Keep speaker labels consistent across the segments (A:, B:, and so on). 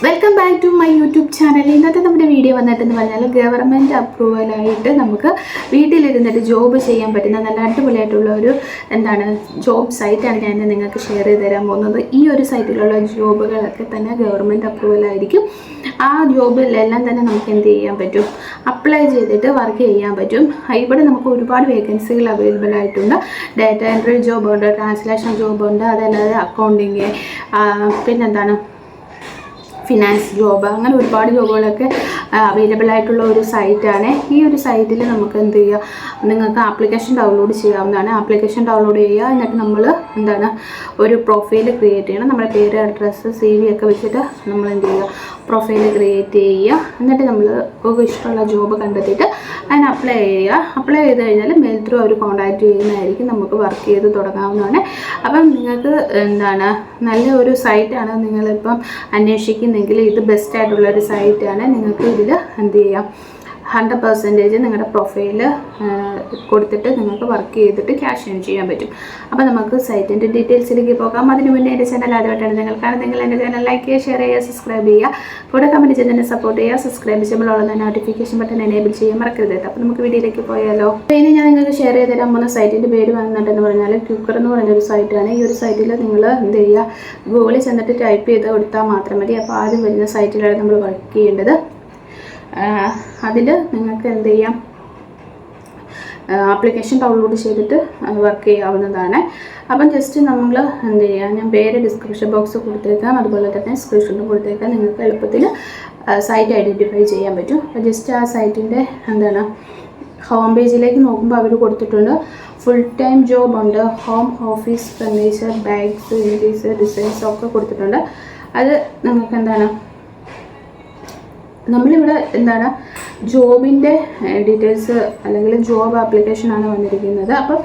A: Welcome back to my YouTube channel. ഇന്നത്തെ നമ്മുടെ video വന്നിട്ടെന്ന് പറഞ്ഞാൽ ഗവൺമെൻറ് അപ്രൂവലായിട്ട് നമുക്ക് വീട്ടിലിരുന്നിട്ട് ജോബ് ചെയ്യാൻ പറ്റുന്ന നല്ല അടിപൊളിയായിട്ടുള്ള ഒരു ജോബ് സൈറ്റാണ് ഞാൻ നിങ്ങൾക്ക് ഷെയർ ചെയ്ത് തരാൻ പോകുന്നത്. ഈ ഒരു സൈറ്റിലുള്ള ജോബുകളൊക്കെ തന്നെ ഗവൺമെൻറ് അപ്രൂവലായിരിക്കും. ആ ജോബിലെല്ലാം തന്നെ നമുക്ക് എന്ത് ചെയ്യാൻ പറ്റും, അപ്ലൈ ചെയ്തിട്ട് വർക്ക് ചെയ്യാൻ പറ്റും. ഇവിടെ നമുക്ക് ഒരുപാട് വേക്കൻസികൾ അവൈലബിൾ ആയിട്ടുണ്ട്. ഡാറ്റ എൻട്രി ജോബുണ്ട്, ട്രാൻസ്ലേഷൻ ജോബുണ്ട്, അതല്ലാതെ അക്കൗണ്ടിങ്, ഫിനാൻസ് ജോബ്, അങ്ങനെ ഒരുപാട് ജോബുകളൊക്കെ അവൈലബിൾ ആയിട്ടുള്ള ഒരു സൈറ്റാണ്. ഈ ഒരു സൈറ്റിൽ നമുക്ക് എന്ത് ചെയ്യുക, നിങ്ങൾക്ക് ആപ്ലിക്കേഷൻ ഡൗൺലോഡ് ചെയ്യാവുന്നതാണ്. ആപ്ലിക്കേഷൻ ഡൗൺലോഡ് ചെയ്യുക, എന്നിട്ട് നമ്മൾ ഒരു പ്രൊഫൈൽ ക്രിയേറ്റ് ചെയ്യണം. നമ്മുടെ പേര്, അഡ്രസ്സ്, CV ഒക്കെ വെച്ചിട്ട് നമ്മൾ എന്ത് ചെയ്യുക, പ്രൊഫൈൽ ക്രിയേറ്റ് ചെയ്യുക. എന്നിട്ട് നമ്മൾ ഇഷ്ടമുള്ള ജോബ് കണ്ടെത്തിയിട്ട് അതിന് അപ്ലൈ ചെയ്യുക. അപ്ലൈ ചെയ്ത് കഴിഞ്ഞാൽ മെയിൽ ത്രൂ അവർ കോൺടാക്റ്റ് ചെയ്യുന്നതായിരിക്കും, നമുക്ക് വർക്ക് ചെയ്ത് തുടങ്ങാവുന്നതാണ്. അപ്പം നിങ്ങൾക്ക് നല്ല ഒരു സൈറ്റാണ്. നിങ്ങളിപ്പം അന്വേഷിക്കുന്നെങ്കിൽ ഇത് ബെസ്റ്റ് ആയിട്ടുള്ളൊരു സൈറ്റാണ്. നിങ്ങൾക്ക് ഇതിൽ എന്ത് ചെയ്യാം, 100% നിങ്ങളുടെ പ്രൊഫൈൽ കൊടുത്തിട്ട് നിങ്ങൾക്ക് വർക്ക് ചെയ്തിട്ട് ക്യാഷ് ഏൺ ചെയ്യാൻ പറ്റും. അപ്പോൾ നമുക്ക് സൈറ്റിൻ്റെ ഡീറ്റെയിൽസിലേക്ക് പോകാം. അതിന് മുന്നേ എൻ്റെ ചാനൽ ആദ്യമായിട്ടാണ് നിങ്ങൾ എൻ്റെ ചാനൽ ലൈക്ക് ചെയ്യുക, ഷെയർ ചെയ്യുക, സബ്സ്ക്രൈബ് ചെയ്യുക, കൂടെ കമൻറ്റ് ചെയ്ത് തന്നെ സപ്പോർട്ട് ചെയ്യുക. സബ്സ്ക്രൈബ് ചെയ്യുമ്പോഴുള്ള നോട്ടിഫിക്കേഷൻ ബട്ടൺ എനേബിൾ ചെയ്യാൻ മറക്കരുത്. അപ്പോൾ നമുക്ക് വീഡിയോയിലേക്ക് പോയാലോ. ഇനി ഞാൻ നിങ്ങൾക്ക് ഷെയർ ചെയ്ത് തരാൻ പോകുന്ന സൈറ്റിൻ്റെ പേര് വന്നിട്ടെന്ന് പറഞ്ഞാൽ ക്യൂക്കർ എന്ന് പറഞ്ഞൊരു സൈറ്റാണ്. ഈ ഒരു സൈറ്റിൽ നിങ്ങൾ എന്ത് ചെയ്യുക, ഗൂഗിളിൽ ചെന്നിട്ട് ടൈപ്പ് ചെയ്ത് കൊടുത്താൽ മാത്രം മതി. അപ്പോൾ ആദ്യം വരുന്ന സൈറ്റിലാണ് നമ്മൾ വർക്ക് ചെയ്യേണ്ടത്. അതിൽ നിങ്ങൾക്ക് എന്ത് ചെയ്യാം, ആപ്ലിക്കേഷൻ ഡൗൺലോഡ് ചെയ്തിട്ട് വർക്ക് ചെയ്യാവുന്നതാണ്. അപ്പം ജസ്റ്റ് നമ്മൾ എന്ത് ചെയ്യുക, ഞാൻ പേര് ഡിസ്ക്രിപ്ഷൻ ബോക്സ് കൊടുത്തേക്കാം, അതുപോലെ തന്നെ സ്ക്രീൻഷോട്ടും കൊടുത്തേക്കാം. നിങ്ങൾക്ക് എളുപ്പത്തിൽ സൈറ്റ് ഐഡൻറ്റിഫൈ ചെയ്യാൻ പറ്റും. അപ്പോൾ ജസ്റ്റ് ആ സൈറ്റിൻ്റെ ഹോം പേജിലേക്ക് നോക്കുമ്പോൾ അവർ കൊടുത്തിട്ടുണ്ട് ഫുൾ ടൈം ജോബ് ഉണ്ട്, home office furniture, bags, interior designs ഒക്കെ കൊടുത്തിട്ടുണ്ട്. അത് നമുക്ക് നമ്മളിവിടെ ജോബിൻ്റെ ഡീറ്റെയിൽസ് അല്ലെങ്കിൽ ജോബ് ആപ്ലിക്കേഷനാണ് വന്നിരിക്കുന്നത്. അപ്പം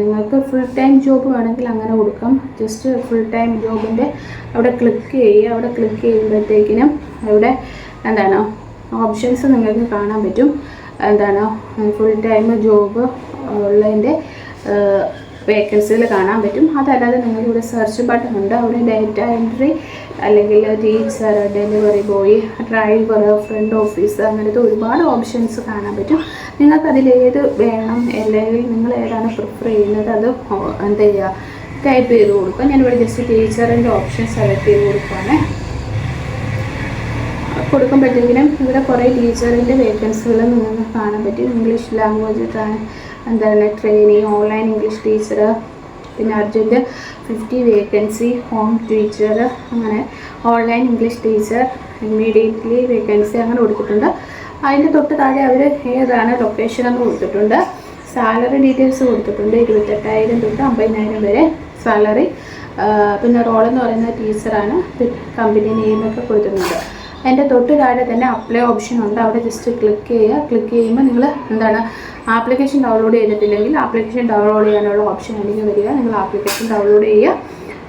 A: നിങ്ങൾക്ക് ഫുൾ ടൈം ജോബ് വേണമെങ്കിൽ അങ്ങനെ കൊടുക്കാം. ജസ്റ്റ് ഫുൾ ടൈം ജോബിൻ്റെ അവിടെ ക്ലിക്ക് ചെയ്യുക. അവിടെ ക്ലിക്ക് ചെയ്യുമ്പോഴത്തേക്കിനും അവിടെ ഓപ്ഷൻസ് നിങ്ങൾക്ക് കാണാൻ പറ്റും. ഫുൾ ടൈം ജോബ് ഉള്ളതിൻ്റെ വേക്കൻസികൾ കാണാൻ പറ്റും. അതല്ലാതെ നിങ്ങൾക്കിവിടെ സെർച്ച് ബട്ടൺ ഉണ്ട്. അവിടെ ഡാറ്റ എൻട്രി അല്ലെങ്കിൽ teacher, delivery boy, driver, front office, അങ്ങനത്തെ ഒരുപാട് ഓപ്ഷൻസ് കാണാൻ പറ്റും. നിങ്ങൾക്കതിലേത് വേണം അല്ലെങ്കിൽ നിങ്ങൾ ഏതാണ് പ്രിഫർ ചെയ്യുന്നത് അത് എന്ത് ചെയ്യുക, ടൈപ്പ് ചെയ്ത് കൊടുക്കുക. ഞാനിവിടെ ജസ്റ്റ് ടീച്ചറിൻ്റെ ഓപ്ഷൻ സെലക്ട് ചെയ്ത് കൊടുക്കുകയാണ്. കൊടുക്കുമ്പോഴത്തേക്കിനും ഇവിടെ കുറേ ടീച്ചറിൻ്റെ വേക്കൻസികൾ നിങ്ങൾക്ക് കാണാൻ പറ്റും. English language training, online English teacher, പിന്നെ അർജൻറ്റ് 50 വേക്കൻസി, ഹോം ടീച്ചർ, അങ്ങനെ online English teacher, immediately vacancy അങ്ങനെ കൊടുത്തിട്ടുണ്ട്. അതിൻ്റെ തൊട്ട് താഴെ അവർ ഏതാണ് ലൊക്കേഷൻ എന്ന് കൊടുത്തിട്ടുണ്ട്. സാലറി ഡീറ്റെയിൽസ് കൊടുത്തിട്ടുണ്ട്. 28,000 തൊട്ട് 50,000 വരെ സാലറി. പിന്നെ റോളെന്ന് പറയുന്നത് ടീച്ചറാണ്. കമ്പനി നെയിമൊക്കെ കൊടുത്തിട്ടുണ്ട്. അതിൻ്റെ തൊട്ട് താഴെ തന്നെ അപ്ലൈ ഓപ്ഷൻ ഉണ്ട്. അവിടെ ജസ്റ്റ് ക്ലിക്ക് ചെയ്യുക. ക്ലിക്ക് ചെയ്യുമ്പോൾ നിങ്ങൾ ആപ്ലിക്കേഷൻ ഡൗൺലോഡ് ചെയ്തിട്ടില്ലെങ്കിൽ ആപ്ലിക്കേഷൻ ഡൗൺലോഡ് ചെയ്യാനുള്ള ഓപ്ഷൻ ആയിരിക്കും വരിക. നിങ്ങൾ ആപ്ലിക്കേഷൻ ഡൗൺലോഡ് ചെയ്യുക.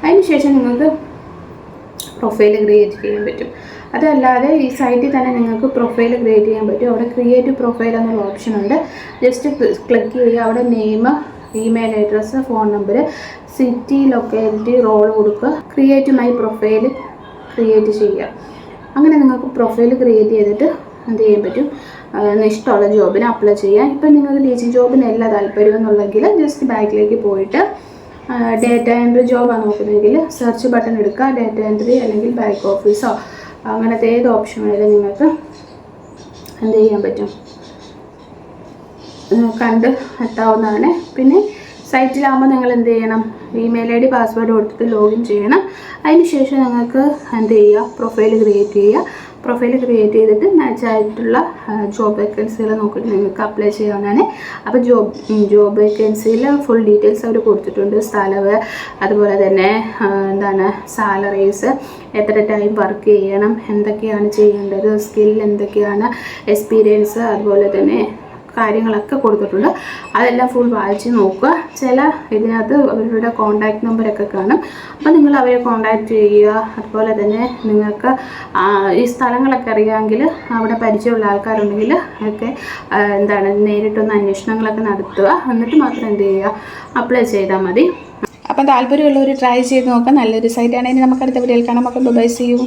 A: അതിനുശേഷം നിങ്ങൾക്ക് പ്രൊഫൈൽ ക്രിയേറ്റ് ചെയ്യാൻ പറ്റും. അതല്ലാതെ ഈ സൈറ്റിൽ തന്നെ നിങ്ങൾക്ക് പ്രൊഫൈൽ ക്രിയേറ്റ് ചെയ്യാൻ പറ്റും. അവിടെ ക്രിയേറ്റ് പ്രൊഫൈൽ എന്നുള്ള ഓപ്ഷൻ ഉണ്ട്. ജസ്റ്റ് ക്ലിക്ക് ചെയ്യുക. അവിടെ name, email address, phone number, city, locality, role കൊടുക്കുക. ക്രിയേറ്റ് മൈ പ്രൊഫൈൽ ക്രിയേറ്റ് ചെയ്യുക. അങ്ങനെ നിങ്ങൾക്ക് പ്രൊഫൈൽ ക്രിയേറ്റ് ചെയ്തിട്ട് എന്ത് ചെയ്യാൻ പറ്റും, ഇഷ്ടമുള്ള ജോബിന് അപ്ലൈ ചെയ്യാം. ഇപ്പം നിങ്ങൾക്ക് ടീച്ചിങ് ജോബിനല്ല താല്പര്യം എന്നുള്ളെങ്കിൽ ജസ്റ്റ് ബാക്കിലേക്ക് പോയിട്ട് ഡാറ്റ എൻട്രി ജോബാണ് നോക്കുന്നതെങ്കിൽ സെർച്ച് ബട്ടൺ എടുക്കുക. ഡാറ്റ എൻട്രി അല്ലെങ്കിൽ ബാക്ക് ഓഫീസോ അങ്ങനത്തെ ഏത് ഓപ്ഷൻ വേണമെങ്കിലും നിങ്ങൾക്ക് എന്ത് ചെയ്യാൻ പറ്റും, കണ്ട് എത്താവുന്നതാണ്. പിന്നെ സൈറ്റിലാകുമ്പോൾ നിങ്ങൾ എന്ത് ചെയ്യണം, ഇമെയിൽ ID പാസ്വേഡ് കൊടുത്തിട്ട് ലോഗിൻ ചെയ്യണം. അതിനുശേഷം നിങ്ങൾക്ക് എന്ത് ചെയ്യുക, പ്രൊഫൈൽ ക്രിയേറ്റ് ചെയ്യുക. പ്രൊഫൈൽ ക്രിയേറ്റ് ചെയ്തിട്ട് മാച്ചായിട്ടുള്ള ജോബ് വേക്കൻസികൾ നോക്കിയിട്ട് നിങ്ങൾക്ക് അപ്ലൈ ചെയ്യാവുന്നതാണ്. അപ്പോൾ ജോബ് വേക്കൻസിയിൽ ഫുൾ ഡീറ്റെയിൽസ് അവർ കൊടുത്തിട്ടുണ്ട്. സ്ഥലവ്, അതുപോലെ തന്നെ സാലറീസ്, എത്ര ടൈം വർക്ക് ചെയ്യണം, എന്തൊക്കെയാണ് ചെയ്യേണ്ടത്, സ്കിൽ എന്തൊക്കെയാണ്, എക്സ്പീരിയൻസ്, അതുപോലെ തന്നെ കാര്യങ്ങളൊക്കെ കൊടുത്തിട്ടുണ്ട്. അതെല്ലാം ഫുൾ വായിച്ച് നോക്കുക. ചില ഇതിനകത്ത് അവരുടെ കോൺടാക്റ്റ് നമ്പറൊക്കെ കാണും. അപ്പോൾ നിങ്ങൾ അവരെ കോൺടാക്റ്റ് ചെയ്യുക. അതുപോലെ തന്നെ നിങ്ങൾക്ക് ഈ സ്ഥലങ്ങളൊക്കെ അറിയാമെങ്കിൽ അവിടെ പരിചയമുള്ള ആൾക്കാരുണ്ടെങ്കിൽ ഒക്കെ നേരിട്ടൊന്ന് അന്വേഷണങ്ങളൊക്കെ നടത്തുക. എന്നിട്ട് മാത്രം എന്ത് ചെയ്യുക, അപ്ലൈ ചെയ്താൽ മതി. അപ്പം താല്പര്യമുള്ളവർ ട്രൈ ചെയ്ത് നോക്കാം. നല്ലൊരു സൈറ്റാണെങ്കിൽ നമുക്ക് അടുത്ത വീഡിയോയിൽ കാണാം. Bye, see U.